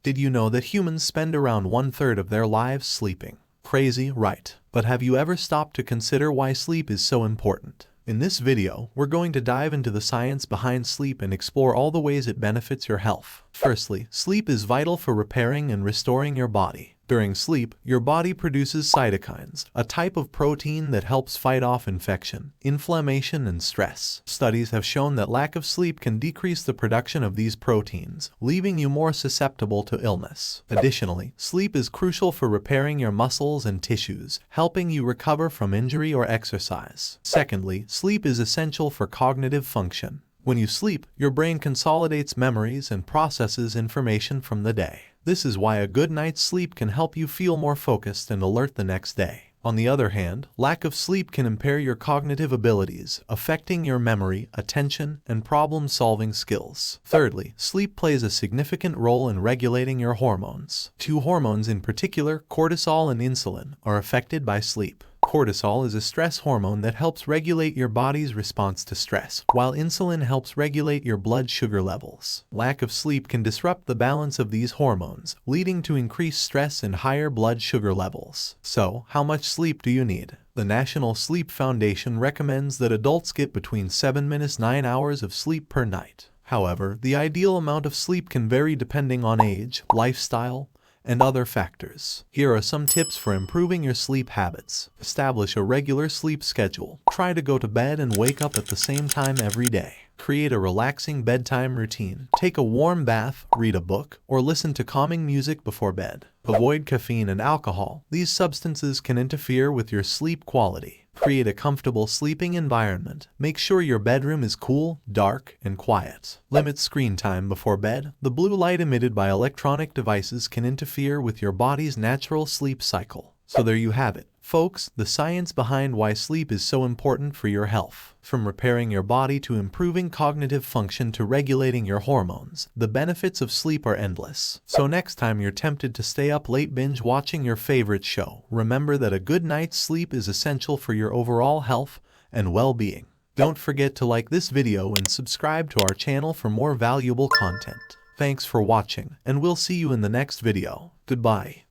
Did you know that humans spend around 1/3 of their lives sleeping? Crazy, right? But have you ever stopped to consider why sleep is so important? In this video, we're going to dive into the science behind sleep and explore all the ways it benefits your health. Firstly, sleep is vital for repairing and restoring your body. During sleep, your body produces cytokines, a type of protein that helps fight off infection, inflammation, and stress. Studies have shown that lack of sleep can decrease the production of these proteins, leaving you more susceptible to illness. Additionally, sleep is crucial for repairing your muscles and tissues, helping you recover from injury or exercise. Secondly, sleep is essential for cognitive function. When you sleep, your brain consolidates memories and processes information from the day. This is why a good night's sleep can help you feel more focused and alert the next day. On the other hand, lack of sleep can impair your cognitive abilities, affecting your memory, attention, and problem-solving skills. Thirdly, sleep plays a significant role in regulating your hormones. Two hormones in particular, cortisol and insulin, are affected by sleep. Cortisol is a stress hormone that helps regulate your body's response to stress, while insulin helps regulate your blood sugar levels. Lack of sleep can disrupt the balance of these hormones, leading to increased stress and higher blood sugar levels. So, how much sleep do you need? The National Sleep Foundation recommends that adults get between 7 to 9 hours of sleep per night. However, the ideal amount of sleep can vary depending on age, lifestyle, and other factors. Here are some tips for improving your sleep habits. Establish a regular sleep schedule. Try to go to bed and wake up at the same time every day. Create a relaxing bedtime routine. Take a warm bath, read a book, or listen to calming music before bed. Avoid caffeine and alcohol. These substances can interfere with your sleep quality. Create a comfortable sleeping environment. Make sure your bedroom is cool, dark, and quiet. Limit screen time before bed. The blue light emitted by electronic devices can interfere with your body's natural sleep cycle. So there you have it, folks, the science behind why sleep is so important for your health. From repairing your body to improving cognitive function to regulating your hormones, the benefits of sleep are endless. So next time you're tempted to stay up late binge watching your favorite show, remember that a good night's sleep is essential for your overall health and well-being. Don't forget to like this video and subscribe to our channel for more valuable content. Thanks for watching, and we'll see you in the next video. Goodbye.